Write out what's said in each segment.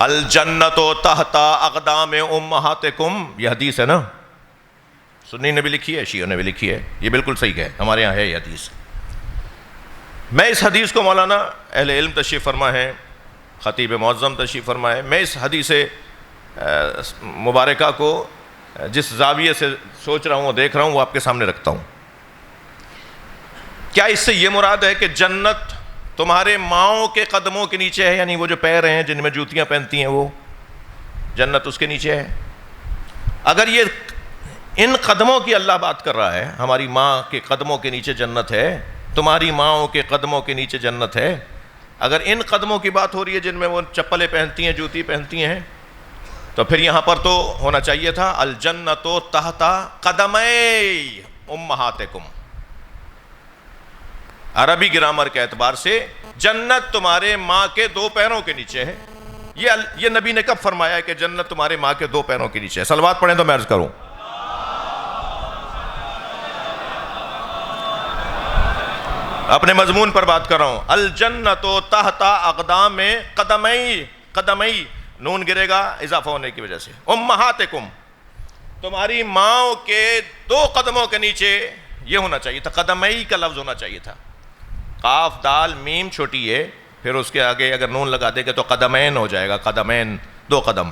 الجنت تحت اقدام امہاتکم، یہ حدیث ہے نا، سنی نے بھی لکھی ہے، شیعوں نے بھی لکھی ہے، یہ بالکل صحیح ہے، ہمارے یہاں ہے یہ حدیث۔ میں اس حدیث کو مولانا اہل علم تشریف فرما ہے، خطیب معظم تشریف فرما ہے، میں اس حدیث مبارکہ کو جس زاویے سے سوچ رہا ہوں دیکھ رہا ہوں وہ آپ کے سامنے رکھتا ہوں۔ کیا اس سے یہ مراد ہے کہ جنت تمہارے ماؤں کے قدموں کے نیچے ہے، یعنی وہ جو پیر ہیں جن میں جوتیاں پہنتی ہیں وہ جنت اس کے نیچے ہے؟ اگر یہ ان قدموں کی اللہ بات کر رہا ہے، ہماری ماں کے قدموں کے نیچے جنت ہے، تمہاری ماؤں کے قدموں کے نیچے جنت ہے، اگر ان قدموں کی بات ہو رہی ہے جن میں وہ چپلیں پہنتی ہیں، جوتی پہنتی ہیں، تو پھر یہاں پر تو ہونا چاہیے تھا الجنت تحت قدمی امہاتکم۔ عربی گرامر کے اعتبار سے جنت تمہارے ماں کے دو پیروں کے نیچے ہے۔ یہ نبی نے کب فرمایا ہے کہ جنت تمہارے ماں کے دو پیروں کے نیچے ہے؟ صلوات پڑھیں تو میں عرض کروں۔ اپنے مضمون پر بات کر رہا ہوں۔ الجنت تحت اقدام قدمی، نون گرے گا اضافہ ہونے کی وجہ سے، امہاتکم، تمہاری ماں کے دو قدموں کے نیچے، یہ ہونا چاہیے تھا، قدمی کا لفظ ہونا چاہیے تھا۔ قاف دال میم چھوٹی ہے، پھر اس کے آگے اگر نون لگا دے گا تو قدمین ہو جائے گا، قدمین، دو قدم،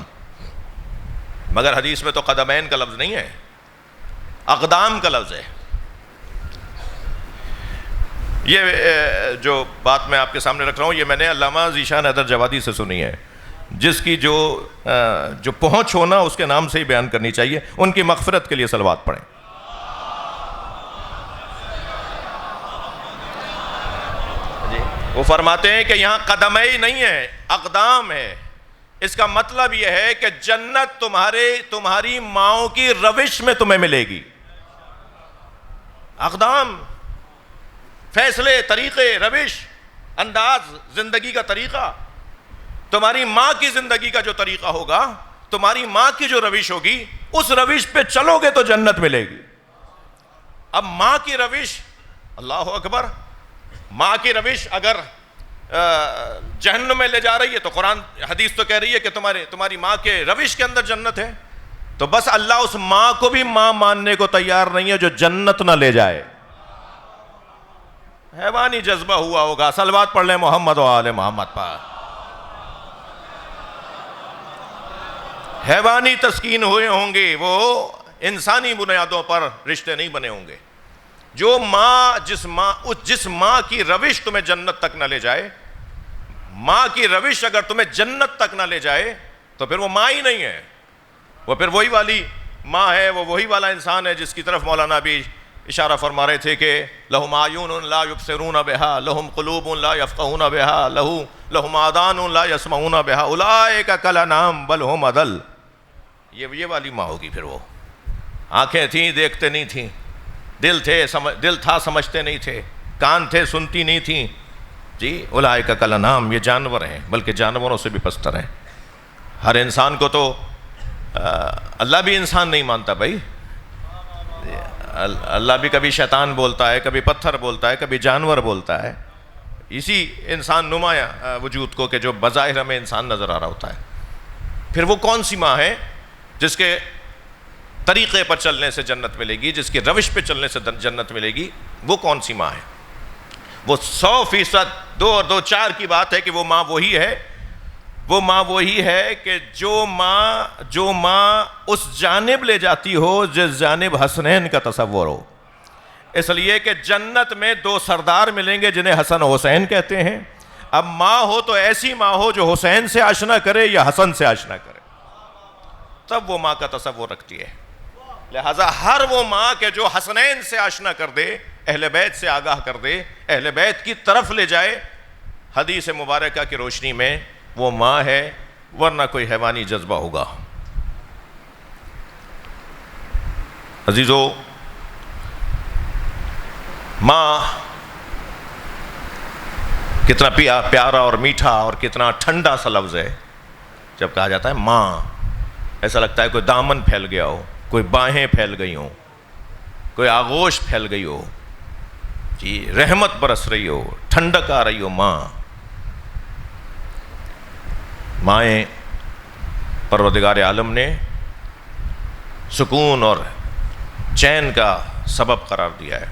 مگر حدیث میں تو قدمین کا لفظ نہیں ہے، اقدام کا لفظ ہے۔ یہ جو بات میں آپ کے سامنے رکھ رہا ہوں یہ میں نے علامہ ذیشان حیدر جوادی سے سنی ہے، جس کی جو پہنچ ہونا اس کے نام سے ہی بیان کرنی چاہیے۔ ان کی مغفرت کے لیے صلوات پڑھیں۔ وہ فرماتے ہیں کہ یہاں قدمئی نہیں ہے، اقدام ہے۔ اس کا مطلب یہ ہے کہ جنت تمہاری ماؤں کی روش میں تمہیں ملے گی۔ اقدام، فیصلے، طریقے، روش، انداز، زندگی کا طریقہ، تمہاری ماں کی زندگی کا جو طریقہ ہوگا، تمہاری ماں کی جو روش ہوگی، اس روش پہ چلو گے تو جنت ملے گی۔ اب ماں کی روش، اللہ اکبر، ماں کی روش اگر جہنم میں لے جا رہی ہے تو قرآن حدیث تو کہہ رہی ہے کہ تمہاری ماں کے روش کے اندر جنت ہے، تو بس اللہ اس ماں کو بھی ماں ماننے کو تیار نہیں ہے جو جنت نہ لے جائے۔ حیوانی جذبہ ہوا ہوگا، صلوات پڑھ لیں محمد و آل محمد پر۔ حیوانی تسکین ہوئے ہوں گے، وہ انسانی بنیادوں پر رشتے نہیں بنے ہوں گے۔ جس ماں کی روش تمہیں جنت تک نہ لے جائے، ماں کی روش اگر تمہیں جنت تک نہ لے جائے تو پھر وہ ماں ہی نہیں ہے، وہ پھر وہی والی ماں ہے، وہ وہی والا انسان ہے جس کی طرف مولانا بھی اشارہ فرما رہے تھے کہ لہم اعین لا یبصرون بہا، لہم قلوب لا یفقہون بہا، لہم آذان لا یسمعون بہا، اولئک کالانعام بل ہم اضل۔ یہ والی ماں ہوگی پھر وہ۔ آنکھیں تھیں دیکھتے نہیں تھیں، دل تھا سمجھتے نہیں تھے، کان تھے سنتی نہیں تھیں، جی اولئک کالانعام، یہ جانور ہیں، بلکہ جانوروں سے بھی پستر ہیں۔ ہر انسان کو تو اللہ بھی انسان نہیں مانتا بھائی، اللہ بھی کبھی شیطان بولتا ہے، کبھی پتھر بولتا ہے، کبھی جانور بولتا ہے، اسی انسان نمایاں وجود کو کہ جو بظاہر ہمیں انسان نظر آ رہا ہوتا ہے۔ پھر وہ کون سی ماں ہے جس کے طریقے پر چلنے سے جنت ملے گی، جس کی روش پہ چلنے سے جنت ملے گی؟ وہ کون سی ماں ہے؟ وہ 100%، 2 اور 2 4 کی بات ہے کہ وہ ماں وہی ہے، وہ ماں وہی ہے کہ جو ماں اس جانب لے جاتی ہو جس جانب حسنین کا تصور ہو۔ اس لیے کہ جنت میں 2 سردار ملیں گے جنہیں حسن و حسین کہتے ہیں۔ اب ماں ہو تو ایسی ماں ہو جو حسین سے آشنا کرے یا حسن سے آشنا کرے، تب وہ ماں کا تصور رکھتی ہے۔ لہذا ہر وہ ماں کہ جو حسنین سے آشنا کر دے، اہل بیت سے آگاہ کر دے، اہل بیت کی طرف لے جائے، حدیث مبارکہ کی روشنی میں وہ ماں ہے، ورنہ کوئی حیوانی جذبہ ہوگا۔ عزیزو، ماں کتنا پیارا اور میٹھا اور کتنا ٹھنڈا سا لفظ ہے۔ جب کہا جاتا ہے ماں، ایسا لگتا ہے کوئی دامن پھیل گیا ہو، کوئی باہیں پھیل گئی ہوں، کوئی آغوش پھیل گئی ہو، جی رحمت برس رہی ہو، ٹھنڈک آ رہی ہو۔ مائیں پروردگار عالم نے سکون اور چین کا سبب قرار دیا ہے.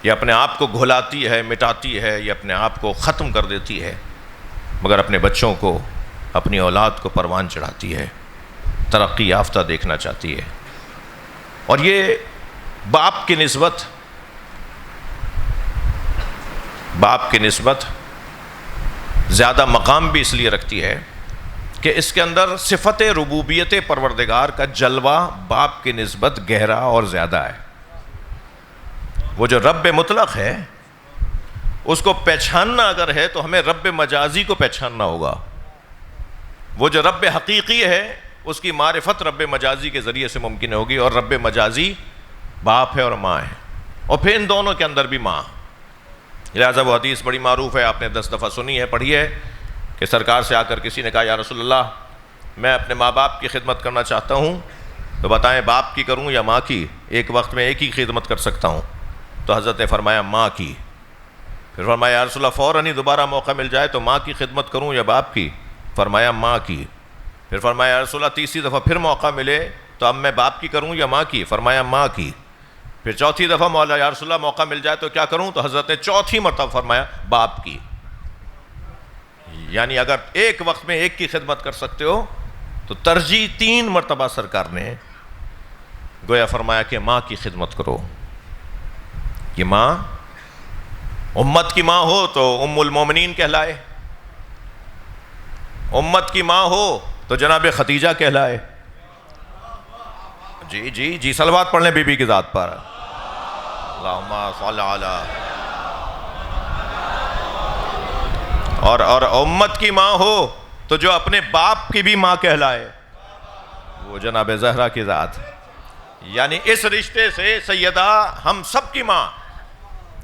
یہ اپنے آپ کو گھلاتی ہے، مٹاتی ہے، یہ اپنے آپ کو ختم کر دیتی ہے، مگر اپنے بچوں کو، اپنی اولاد کو پروان چڑھاتی ہے، ترقی یافتہ دیکھنا چاہتی ہے. اور یہ باپ کی نسبت زیادہ مقام بھی اس لیے رکھتی ہے کہ اس کے اندر صفت ربوبیت پروردگار کا جلوہ باپ کی نسبت گہرا اور زیادہ ہے. وہ جو رب مطلق ہے اس کو پہچاننا اگر ہے تو ہمیں رب مجازی کو پہچاننا ہوگا. وہ جو رب حقیقی ہے اس کی معرفت رب مجازی کے ذریعے سے ممکن ہوگی، اور رب مجازی باپ ہے اور ماں ہے، اور پھر ان دونوں کے اندر بھی ماں. لہٰذا وہ حدیث بڑی معروف ہے، آپ نے 10 دفعہ سنی ہے، پڑھی ہے، کہ سرکار سے آ کر کسی نے کہا یا رسول اللہ میں اپنے ماں باپ کی خدمت کرنا چاہتا ہوں، تو بتائیں باپ کی کروں یا ماں کی؟ ایک وقت میں ایک ہی خدمت کر سکتا ہوں. تو حضرت نے فرمایا ماں کی. پھر فرمایا یا رسول اللہ فوراً ہی دوبارہ موقع مل جائے تو ماں کی خدمت کروں یا باپ کی؟ فرمایا ماں کی. پھر فرمایا یا رسول اللہ تیسری دفعہ پھر موقع ملے تو اب میں باپ کی کروں یا ماں کی؟ فرمایا ماں کی. پھر چوتھی دفعہ مولا یا رسول اللہ موقع مل جائے تو کیا کروں؟ تو حضرت نے چوتھی مرتبہ فرمایا باپ کی. یعنی اگر ایک وقت میں ایک کی خدمت کر سکتے ہو تو ترجیح 3 مرتبہ سرکار نے گویا فرمایا کہ ماں کی خدمت کرو. یہ ماں امت کی ماں ہو تو ام المومنین کہلائے، امت کی ماں ہو تو جناب خدیجہ کہلائے. جی جی جی صلوات پڑھ لیں بی بی کی ذات پر. اللہم صل علی. اور امت کی ماں ہو تو جو اپنے باپ کی بھی ماں کہلائے، وہ جناب زہرا کی ذات. یعنی اس رشتے سے سیدہ ہم سب کی ماں،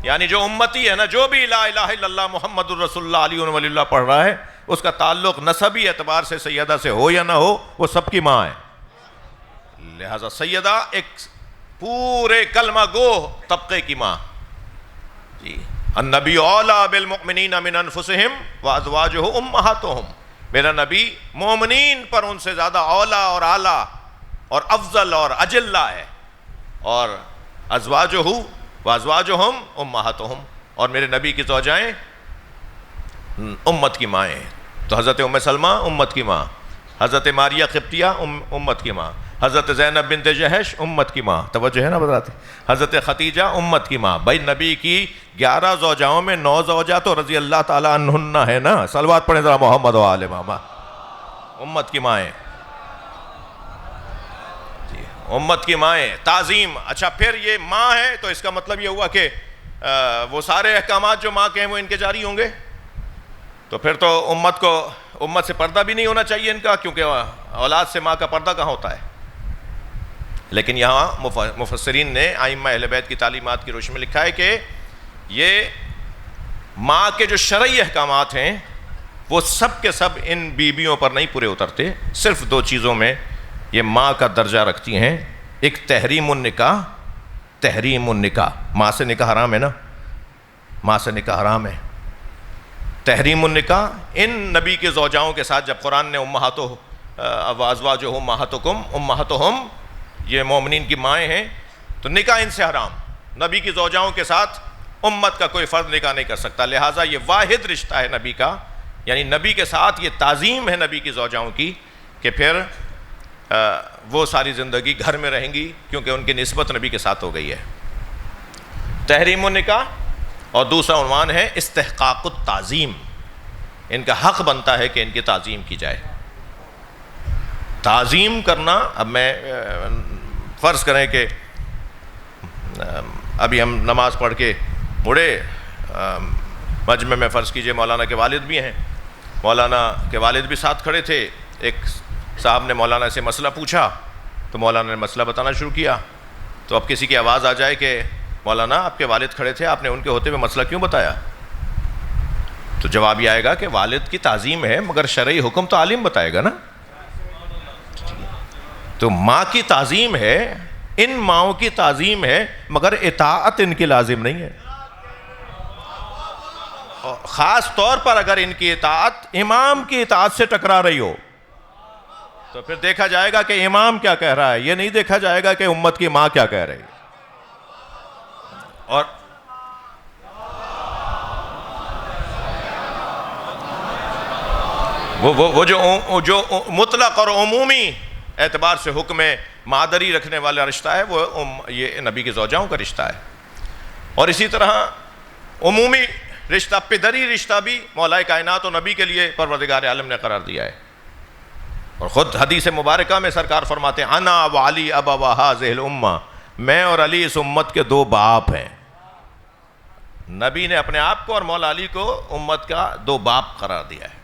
یعنی جو امتی ہے نا، جو بھی لا الہ الا اللہ محمد الرسول اللہ علیہ ولی اللہ پڑھ رہا ہے، اس کا تعلق نسبی اعتبار سے سیدہ سے ہو یا نہ ہو، وہ سب کی ماں ہے. لہذا سیدہ ایک پورے کلمہ گو طبقے کی ماں. جی النبی اولیٰ بالمؤمنین من انفسہم وازواجہ امہاتہم. میرا نبی مومنین پر ان سے زیادہ اولیٰ اور اعلیٰ اور افضل اور اجلہ ہے، اور ازواجہ وازواجہم امہاتہم، اور میرے نبی کی زوجائیں امت کی مائیں. تو حضرت ام سلمہ امت کی ماں، حضرت ماریہ قبطیہ امت کی ماں، حضرت زینب بنت جہش امت کی ماں. توجہ ہے نا بتاتے. حضرت ختیجہ امت کی ماں. بھائی نبی کی 11 زوجاؤں میں 9 زوجہ تو رضی اللہ تعالیٰ عنہن ہے نا. صلوات پڑھیں ذرا محمد و آل محمد. امت کی مائیں، جی امت کی مائیں. تعظیم. اچھا پھر یہ ماں ہے تو اس کا مطلب یہ ہوا کہ وہ سارے احکامات جو ماں کے ہیں وہ ان کے جاری ہوں گے. تو پھر تو امت سے پردہ بھی نہیں ہونا چاہیے ان کا، کیونکہ اولاد سے ماں کا پردہ کہاں ہوتا ہے. لیکن یہاں مفسرین نے ائمہ اہل بیت کی تعلیمات کی روشنی میں لکھا ہے کہ یہ ماں کے جو شرعی احکامات ہیں وہ سب کے سب ان بیویوں پر نہیں پورے اترتے. صرف 2 چیزوں میں یہ ماں کا درجہ رکھتی ہیں. ایک تحریم النکاح. تحریم النکاح، ماں سے نکاح حرام ہے نا، ماں سے نکاح حرام ہے. تحریم النکاح ان نبی کے زوجاؤں کے ساتھ جب قرآن نے ازواجہم امہاتکم امہاتہم، یہ مومنین کی مائیں ہیں، تو نکاح ان سے حرام. نبی کی زوجاؤں کے ساتھ امت کا کوئی فرد نکاح نہیں کر سکتا. لہٰذا یہ واحد رشتہ ہے نبی کا، یعنی نبی کے ساتھ یہ تعظیم ہے نبی کی زوجاؤں کی کہ پھر وہ ساری زندگی گھر میں رہیں گی، کیونکہ ان کی نسبت نبی کے ساتھ ہو گئی ہے. تحریم النکاح. اور دوسرا عنوان ہے استحقاق التعظیم. ان کا حق بنتا ہے کہ ان کی تعظیم کی جائے. تعظیم کرنا، اب میں فرض کریں کہ ابھی ہم نماز پڑھ کے مڑے مجمع میں، فرض کیجئے مولانا کے والد بھی ہیں، مولانا کے والد بھی ساتھ کھڑے تھے. ایک صاحب نے مولانا سے مسئلہ پوچھا تو مولانا نے مسئلہ بتانا شروع کیا. تو اب کسی کی آواز آ جائے کہ مولانا آپ کے والد کھڑے تھے، آپ نے ان کے ہوتے ہوئے مسئلہ کیوں بتایا؟ تو جواب یہ آئے گا کہ والد کی تعظیم ہے، مگر شرعی حکم تو عالم بتائے گا نا. تو ماں کی تعظیم ہے، ان ماؤں کی تعظیم ہے، مگر اطاعت ان کی لازم نہیں ہے. خاص طور پر اگر ان کی اطاعت امام کی اطاعت سے ٹکرا رہی ہو، تو پھر دیکھا جائے گا کہ امام کیا کہہ رہا ہے، یہ نہیں دیکھا جائے گا کہ امت کی ماں کیا کہہ رہی ہے۔ اور وہ جو مطلق اور عمومی اعتبار سے حکم مادری رکھنے والا رشتہ ہے، وہ یہ نبی کی زوجاؤں کا رشتہ ہے۔ اور اسی طرح عمومی رشتہ، پدری رشتہ بھی مولا کائنات و نبی کے لیے پروردگار عالم نے قرار دیا ہے۔ اور خود حدیث مبارکہ میں سرکار فرماتے ہیں انا و علی ابوا ھذہ الامہ، میں اور علی اس امت کے دو باپ ہیں۔ نبی نے اپنے آپ کو اور مولا علی کو امت کا دو باپ قرار دیا ہے۔